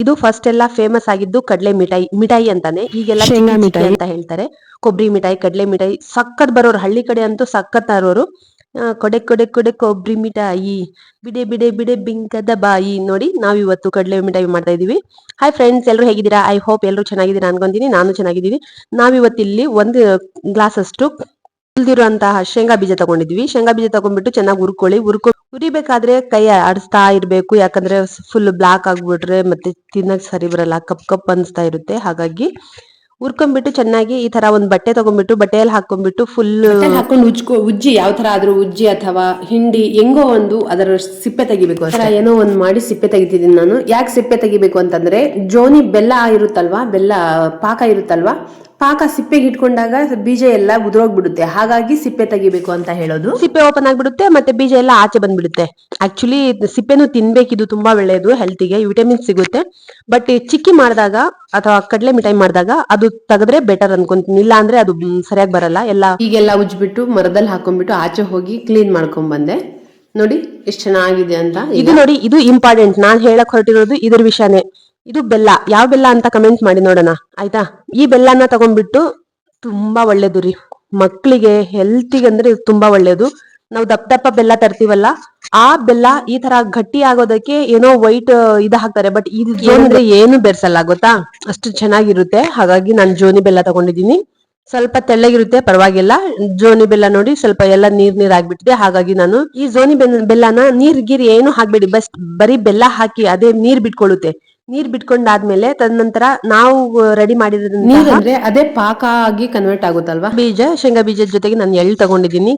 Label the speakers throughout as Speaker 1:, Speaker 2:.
Speaker 1: ಇದು ಫಸ್ಟ್ ಎಲ್ಲ ಫೇಮಸ್ ಆಗಿದ್ದು ಕಡಲೆ ಮಿಠಾಯಿ ಅಂತಾನೆ. ಈಗೆಲ್ಲ ಶೇಂಗಾ ಮಿಠಾಯಿ ಅಂತ ಹೇಳ್ತಾರೆ. ಕೊಬ್ಬರಿ ಮಿಠಾಯಿ, ಕಡಲೆ ಮಿಠಾಯಿ ಸಖತ್ ಬರೋರು, ಹಳ್ಳಿ ಕಡೆ ಅಂತೂ ಸಖತ್ ತರೋರು. ಕೊಡೆ ಕೊಡೆ ಕೊಡೆ ಕೊಬ್ಬರಿ ಮಿಠಾಯಿ, ಬಿಡೆ ಬಿಡೆ ಬಿಡೆ ಬಿಂಕದ ಬಾಯಿ. ನೋಡಿ ನಾವ್ ಇವತ್ತು ಕಡಲೆ ಮಿಠಾಯಿ ಮಾಡ್ತಾ ಇದೀವಿ. ಹಾಯ್ ಫ್ರೆಂಡ್ಸ್, ಎಲ್ಲರೂ ಹೇಗಿದ್ದೀರಾ? ಐ ಹೋಪ್ ಎಲ್ಲರೂ ಚೆನ್ನಾಗಿದ್ದೀರಾ ಅನ್ಕೊಂತೀನಿ. ನಾನು ಚೆನ್ನಾಗಿದ್ದೀನಿ. ನಾವಿವತ್ತಿಲ್ಲಿ ಒಂದು ಗ್ಲಾಸ್ ಅಷ್ಟು ಉಳಿದಿರುವಂತಹ ಶೇಂಗಾ ಬೀಜ ತಗೊಂಡಿದ್ವಿ. ಶೇಂಗಾ ಬೀಜ ತಗೊಂಡ್ಬಿಟ್ಟು ಚೆನ್ನಾಗಿ ಉರಿಬೇಕಾದ್ರೆ ಕೈ ಆಡಿಸ್ತಾ ಇರ್ಬೇಕು, ಯಾಕಂದ್ರೆ ಫುಲ್ ಬ್ಲಾಕ್ ಆಗ್ಬಿಟ್ರೆ ಮತ್ತೆ ತಿನ್ನಕ್ ಸರಿ ಬರಲ್ಲ, ಕಪ್ ಕಪ್ ಅನ್ಸ್ತಾ ಇರುತ್ತೆ. ಹಾಗಾಗಿ ಹುರ್ಕೊಂಡ್ಬಿಟ್ಟು ಚೆನ್ನಾಗಿ ಈ ತರ ಒಂದ್ ಬಟ್ಟೆ ತಗೊಂಡ್ಬಿಟ್ಟು ಬಟ್ಟೆಯಲ್ಲಿ ಹಾಕೊಂಡ್ಬಿಟ್ಟು ಫುಲ್ ಹಾಕೊಂಡು ಉಜ್ಜಿ ಯಾವ ತರ ಆದ್ರೂ ಉಜ್ಜಿ ಅಥವಾ ಹಿಂಡಿ ಹೆಂಗೋ ಒಂದು ಅದರ ಸಿಪ್ಪೆ ತೆಗಿಬೇಕು. ಏನೋ ಒಂದ್ ಮಾಡಿ ಸಿಪ್ಪೆ ತೆಗಿತಿದ್ದೀನಿ ನಾನು. ಯಾಕೆ ಸಿಪ್ಪೆ ತೆಗಿಬೇಕು ಅಂತಂದ್ರೆ ಜೋನಿ ಬೆಲ್ಲ ಇರುತ್ತಲ್ವಾ, ಬೆಲ್ಲ ಪಾಕ ಇರುತ್ತಲ್ವಾ, ಪಾಕ ಸಿಪ್ಪೆಗೆ ಇಟ್ಕೊಂಡಾಗ ಬೀಜ ಎಲ್ಲ ಉದುರೋಗ್ಬಿಡುತ್ತೆ. ಹಾಗಾಗಿ ಸಿಪ್ಪೆ ತೆಗಿಬೇಕು ಅಂತ ಹೇಳೋದು. ಸಿಪ್ಪೆ ಓಪನ್ ಆಗ್ಬಿಡುತ್ತೆ ಮತ್ತೆ ಬೀಜ ಎಲ್ಲ ಆಚೆ ಬಂದ್ಬಿಡುತ್ತೆ. ಆಕ್ಚುಲಿ ಸಿಪ್ಪೆನು ತಿನ್ಬೇಕಿದು, ತುಂಬಾ ಒಳ್ಳೆಯದು, ಹೆಲ್ತಿಗೆ ವಿಟಮಿನ್ ಸಿಗುತ್ತೆ. ಬಟ್ ಚಿಕ್ಕಿ ಮಾಡಿದಾಗ ಅಥವಾ ಕಡಲೆ ಮಿಠಾಯಿ ಮಾಡಿದಾಗ ಅದು ತೆಗೆದ್ರೆ ಬೆಟರ್ ಅನ್ಕೊಂತೀನಿ, ಇಲ್ಲ ಅಂದ್ರೆ ಅದು ಸರಿಯಾಗಿ ಬರಲ್ಲ. ಎಲ್ಲ ಈಗೆಲ್ಲ ಉಜ್ಬಿಟ್ಟು ಮರದಲ್ಲಿ ಹಾಕೊಂಡ್ಬಿಟ್ಟು ಆಚೆ ಹೋಗಿ ಕ್ಲೀನ್ ಮಾಡ್ಕೊಂಡ್ ಬಂದೆ. ನೋಡಿ ಎಷ್ಟು ಚೆನ್ನಾಗಿದೆ ಅಂತ. ಇದು ನೋಡಿ, ಇದು ಇಂಪಾರ್ಟೆಂಟ್. ನಾನ್ ಹೇಳಕ್ ಹೊರಟಿರೋದು ಇದ್ರ ವಿಷಯನೇ. ಇದು ಬೆಲ್ಲ. ಯಾವ ಬೆಲ್ಲ ಅಂತ ಕಮೆಂಟ್ ಮಾಡಿ ನೋಡೋಣ, ಆಯ್ತಾ? ಈ ಬೆಲ್ಲನ ತಗೊಂಡ್ಬಿಟ್ಟು ತುಂಬಾ ಒಳ್ಳೇದು ರೀ ಮಕ್ಕಳಿಗೆ, ಹೆಲ್ತಿಗೆ ಅಂದ್ರೆ ತುಂಬಾ ಒಳ್ಳೇದು. ನಾವು ದಪ್ಪ ದಪ್ಪ ಬೆಲ್ಲ ತರ್ತೀವಲ್ಲ, ಆ ಬೆಲ್ಲ ಈ ತರ ಗಟ್ಟಿ ಆಗೋದಕ್ಕೆ ಏನೋ ವೈಟ್ ಹಾಕ್ತಾರೆ. ಬಟ್ ಇದು ಜೋನಿ ಏನು ಬೆರ್ಸಲ್ಲ ಗೊತ್ತಾ, ಅಷ್ಟು ಚೆನ್ನಾಗಿರುತ್ತೆ. ಹಾಗಾಗಿ ನಾನು ಜೋನಿ ಬೆಲ್ಲ ತಗೊಂಡಿದ್ದೀನಿ. ಸ್ವಲ್ಪ ತೆಳ್ಳಗಿರುತ್ತೆ, ಪರವಾಗಿಲ್ಲ. ಜೋನಿ ಬೆಲ್ಲ ನೋಡಿ ಸ್ವಲ್ಪ ಎಲ್ಲ ನೀರ್ ಆಗ್ಬಿಟ್ಟಿದೆ. ಹಾಗಾಗಿ ನಾನು ಈ ಜೋನಿ ಬೆಲ್ಲನ ನೀರ್ ಏನು ಹಾಕ್ಬೇಡಿ, ಬರೀ ಬೆಲ್ಲ ಹಾಕಿ ಅದೇ ನೀರ್ ಬಿಟ್ಕೊಳ್ಳುತ್ತೆ. ನೀರ್ ಬಿಟ್ಕೊಂಡಾದ್ಮೇಲೆ ತದನಂತರ ನಾವು ರೆಡಿ ಮಾಡಿರೋದ್ರಿಂದ ನೀರ್ ಅಂದ್ರೆ ಅದೇ ಪಾಕ ಆಗಿ ಕನ್ವರ್ಟ್ ಆಗುತ್ತಲ್ವಾ. ಬೀಜ, ಶೇಂಗಾ ಬೀಜದ ಜೊತೆಗೆ ನಾನು ಎಳ್ಳು ತಗೊಂಡಿದ್ದೀನಿ.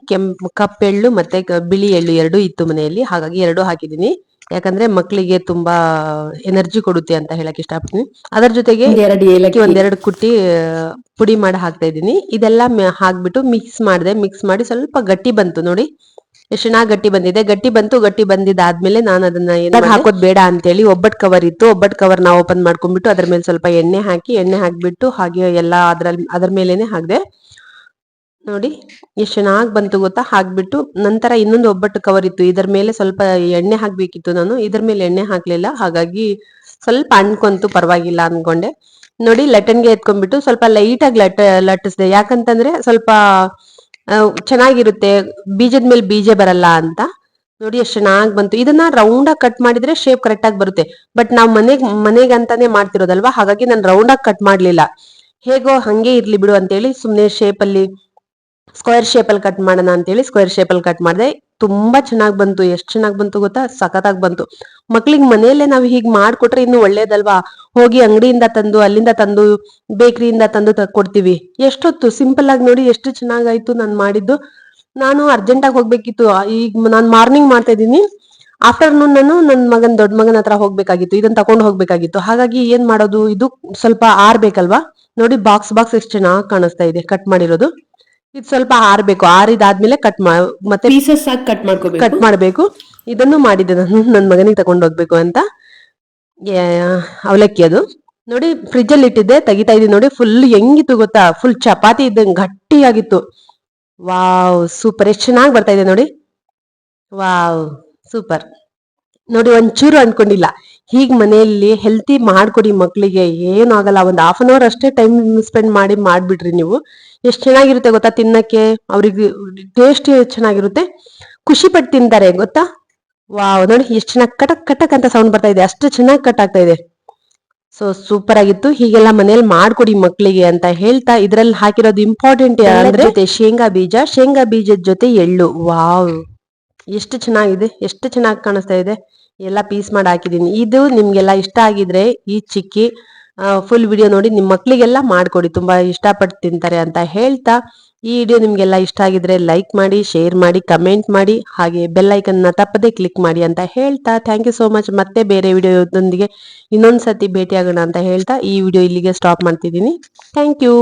Speaker 1: ಕಪ್ ಎಳ್ಳು ಮತ್ತೆ ಬಿಳಿ ಎಳ್ಳು ಎರಡು ಇತ್ತು ಮನೆಯಲ್ಲಿ, ಹಾಗಾಗಿ ಎರಡು ಹಾಕಿದ್ದೀನಿ. ಯಾಕಂದ್ರೆ ಮಕ್ಕಳಿಗೆ ತುಂಬಾ ಎನರ್ಜಿ ಕೊಡುತ್ತೆ ಅಂತ ಹೇಳಕ್ ಇಷ್ಟಪಡ್ತೀನಿ. ಅದರ ಜೊತೆಗೆ ಒಂದೆರಡು ಕುಟ್ಟಿ ಪುಡಿ ಮಾಡಿ ಹಾಕ್ತಾ ಇದ್ದೀನಿ. ಇದೆಲ್ಲ ಹಾಕ್ಬಿಟ್ಟು ಮಿಕ್ಸ್ ಮಾಡಿ ಸ್ವಲ್ಪ ಗಟ್ಟಿ ಬಂತು ನೋಡಿ, ಎಷ್ಟು ಚೆನ್ನಾಗಿ ಗಟ್ಟಿ ಬಂದಿದೆ. ಗಟ್ಟಿ ಬಂದಿದ್ದಾದ್ಮೇಲೆ ನಾನು ಅದನ್ನ ಹಾಕೋದ್ ಬೇಡ ಅಂತೇಳಿ ಒಬ್ಬಟ್ಟು ಕವರ್ ಇತ್ತು, ಒಬ್ಬಟ್ಟು ಕವರ್ ನಾವು ಓಪನ್ ಮಾಡ್ಕೊಂಡ್ಬಿಟ್ಟು ಅದ್ರ ಮೇಲೆ ಸ್ವಲ್ಪ ಎಣ್ಣೆ ಹಾಕ್ಬಿಟ್ಟು ಹಾಗೆ ಎಲ್ಲ ಅದ್ರ ಮೇಲೆನೆ ಹಾಕ್ದೆ. ನೋಡಿ ಎಷ್ಟು ಚೆನ್ನಾಗಿ ಬಂತು ಗೊತ್ತಾ. ಹಾಕ್ಬಿಟ್ಟು ನಂತರ ಇನ್ನೊಂದು ಒಬ್ಬಟ್ಟು ಕವರ್ ಇತ್ತು, ಇದರ ಮೇಲೆ ಸ್ವಲ್ಪ ಎಣ್ಣೆ ಹಾಕ್ಬೇಕಿತ್ತು. ನಾನು ಇದ್ರ ಮೇಲೆ ಎಣ್ಣೆ ಹಾಕ್ಲಿಲ್ಲ, ಹಾಗಾಗಿ ಸ್ವಲ್ಪ ಅಣ್ಕೊಂತು, ಪರವಾಗಿಲ್ಲ ಅನ್ಕೊಂಡೆ. ನೋಡಿ ಲಟ್ಟನ್ಗೆ ಎತ್ಕೊಂಡ್ಬಿಟ್ಟು ಸ್ವಲ್ಪ ಲೈಟ್ ಆಗಿ ಲಟ್ಟಿಸ್ದೆ. ಯಾಕಂತಂದ್ರೆ ಸ್ವಲ್ಪ ಚೆನ್ನಾಗಿರುತ್ತೆ, ಬೀಜದ ಮೇಲೆ ಬೀಜ ಬರಲ್ಲ ಅಂತ. ನೋಡಿ ಎಷ್ಟು ಚೆನ್ನಾಗಿ ಬಂತು. ಇದನ್ನ ರೌಂಡ್ ಆಗಿ ಕಟ್ ಮಾಡಿದ್ರೆ ಶೇಪ್ ಕರೆಕ್ಟ್ ಆಗಿ ಬರುತ್ತೆ. ಬಟ್ ನಾವು ಮನೆಗೆ ಅಂತಾನೆ ಮಾಡ್ತಿರೋದಲ್ವಾ, ಹಾಗಾಗಿ ನಾನು ರೌಂಡ್ ಆಗಿ ಕಟ್ ಮಾಡ್ಲಿಲ್ಲ. ಹೇಗೋ ಹಂಗೆ ಇರ್ಲಿ ಬಿಡು ಅಂತೇಳಿ ಸುಮ್ನೆ ಸ್ಕ್ವೇರ್ ಶೇಪ್ ಅಲ್ಲಿ ಕಟ್ ಮಾಡೋಣ ಅಂತೇಳಿ ಸ್ಕ್ವೇರ್ ಶೇಪ್ ಅಲ್ಲಿ ಕಟ್ ಮಾಡಿದೆ. ತುಂಬಾ ಚೆನ್ನಾಗಿ ಬಂತು. ಎಷ್ಟು ಚೆನ್ನಾಗಿ ಬಂತು ಗೊತ್ತಾ, ಸಖತ್ತಾಗಿ ಬಂತು. ಮಕ್ಳಿಗೆ ಮನೆಯಲ್ಲೇ ನಾವು ಹೀಗ್ ಮಾಡ್ಕೊಟ್ರೆ ಇನ್ನು ಒಳ್ಳೇದಲ್ವಾ. ಹೋಗಿ ಅಂಗಡಿಯಿಂದ ತಂದು, ಅಲ್ಲಿಂದ ತಂದು, ಬೇಕರಿಯಿಂದ ತಂದು ಕೊಡ್ತೀವಿ. ಎಷ್ಟೊತ್ತು ಸಿಂಪಲ್ ಆಗಿ ನೋಡಿ ಎಷ್ಟು ಚೆನ್ನಾಗಾಯ್ತು ನಾನು ಮಾಡಿದ್ದು. ನಾನು ಅರ್ಜೆಂಟ್ ಆಗಿ ಹೋಗ್ಬೇಕಿತ್ತು. ಈಗ ನಾನು ಮಾರ್ನಿಂಗ್ ಮಾಡ್ತಾ ಇದ್ದೀನಿ, ಆಫ್ಟರ್ನೂನ್ ನಾನು ನನ್ನ ದೊಡ್ಡ ಮಗನ ಹತ್ರ ಹೋಗ್ಬೇಕಾಗಿತ್ತು, ಇದನ್ನ ತಗೊಂಡು ಹೋಗ್ಬೇಕಾಗಿತ್ತು. ಹಾಗಾಗಿ ಏನ್ ಮಾಡೋದು, ಇದು ಸ್ವಲ್ಪ ಆರ್ಬೇಕಲ್ವಾ. ನೋಡಿ ಬಾಕ್ಸ್ ಎಷ್ಟು ಚೆನ್ನಾಗಿ ಕಾಣಿಸ್ತಾ ಇದೆ ಕಟ್ ಮಾಡಿರೋದು. ಇದು ಸ್ವಲ್ಪ ಆರ್ಬೇಕು, ಆರಿದಾದ್ಮೇಲೆ ಮತ್ತೆ ಪೀಸಸ್ ಆಗಿ ಕಟ್ ಮಾಡ್ಬೇಕು. ಇದನ್ನು ಮಾಡಿದ್ದೆ ನಾನು ನನ್ನ ಮಗನಿಗೆ ತಗೊಂಡು ಹೋಗ್ಬೇಕು ಅಂತ. ಅವಲಕ್ಕಿ ಅದು ನೋಡಿ ಫ್ರಿಜ್ ಅಲ್ಲಿ ಇಟ್ಟಿದ್ದೆ, ತೆಗಿತಾ ಇದೀನಿ ನೋಡಿ. ಫುಲ್ ಹೆಂಗಿತ್ತು ಗೊತ್ತಾ, ಫುಲ್ ಚಪಾತಿ ಇದ್ದಂಗೆ ಗಟ್ಟಿಯಾಗಿತ್ತು. ವಾವ್ ಸೂಪರ್, ಎಷ್ಟು ಚೆನ್ನಾಗಿ ಬರ್ತಾ ಇದೆ ನೋಡಿ. ವಾವ್ ಸೂಪರ್ ನೋಡಿ, ಒಂಚೂರು ಅನ್ಕೊಂಡಿಲ್ಲ. ಹೀಗ್ ಮನೆಯಲ್ಲಿ ಹೆಲ್ತಿ ಮಾಡ್ಕೊಡಿ ಮಕ್ಳಿಗೆ, ಏನು ಆಗಲ್ಲ. ಒಂದ್ ಹಾಫ್ ಅನ್ ಅವರ್ ಅಷ್ಟೇ ಟೈಮ್ ಸ್ಪೆಂಡ್ ಮಾಡ್ಬಿಡ್ರಿ ನೀವು. ಎಷ್ಟ್ ಚೆನ್ನಾಗಿರುತ್ತೆ ಗೊತ್ತಾ ತಿನ್ನಕ್ಕೆ, ಅವ್ರಿಗೆ ಟೇಸ್ಟ್ ಚೆನ್ನಾಗಿರುತ್ತೆ, ಖುಷಿ ಪಟ್ಟು ತಿಂತಾರೆ ಗೊತ್ತಾ. ವಾವ್ ನೋಡಿ ಎಷ್ಟು ಚೆನ್ನಾಗಿ ಕಟಕ್ ಅಂತ ಸೌಂಡ್ ಬರ್ತಾ ಇದೆ, ಅಷ್ಟು ಚೆನ್ನಾಗಿ ಕಟ್ ಆಗ್ತಾ ಇದೆ. ಸೊ ಸೂಪರ್ ಆಗಿತ್ತು. ಹೀಗೆಲ್ಲ ಮನೇಲಿ ಮಾಡ್ಕೊಡಿ ಮಕ್ಳಿಗೆ ಅಂತ ಹೇಳ್ತಾ, ಇದ್ರಲ್ಲಿ ಹಾಕಿರೋದು ಇಂಪಾರ್ಟೆಂಟ್ ಅಂದ್ರೆ ಶೇಂಗಾ ಬೀಜದ ಜೊತೆ ಎಳ್ಳು. ವಾವ್ ಎಷ್ಟು ಚೆನ್ನಾಗಿದೆ, ಎಷ್ಟು ಚೆನ್ನಾಗಿ ಕಾಣಿಸ್ತಾ ಇದೆ. ಎಲ್ಲ ಪೀಸ್ ಮಾಡಿ ಹಾಕಿದೀನಿ. ಇದು ನಿಮ್ಗೆಲ್ಲ ಇಷ್ಟ ಆಗಿದ್ರೆ ಈ ಚಿಕ್ಕಿ ಫುಲ್ ವಿಡಿಯೋ ನೋಡಿ ನಿಮ್ ಮಕ್ಳಿಗೆಲ್ಲ ಮಾಡ್ಕೊಡಿ, ತುಂಬಾ ಇಷ್ಟಪಟ್ಟು ತಿಂತಾರೆ ಅಂತ ಹೇಳ್ತಾ, ಈ ವಿಡಿಯೋ ನಿಮ್ಗೆಲ್ಲ ಇಷ್ಟ ಆಗಿದ್ರೆ ಲೈಕ್ ಮಾಡಿ, ಶೇರ್ ಮಾಡಿ, ಕಮೆಂಟ್ ಮಾಡಿ, ಹಾಗೆ ಬೆಲ್ ಐಕನ್ ನ ತಪ್ಪದೆ ಕ್ಲಿಕ್ ಮಾಡಿ ಅಂತ ಹೇಳ್ತಾ, ಥ್ಯಾಂಕ್ ಯು ಸೋ ಮಚ್. ಮತ್ತೆ ಬೇರೆ ವಿಡಿಯೋದೊಂದಿಗೆ ಇನ್ನೊಂದ್ಸತಿ ಭೇಟಿ ಆಗೋಣ ಅಂತ ಹೇಳ್ತಾ ಈ ವಿಡಿಯೋ ಇಲ್ಲಿಗೆ ಸ್ಟಾಪ್ ಮಾಡ್ತಿದ್ದೀನಿ. Thank you.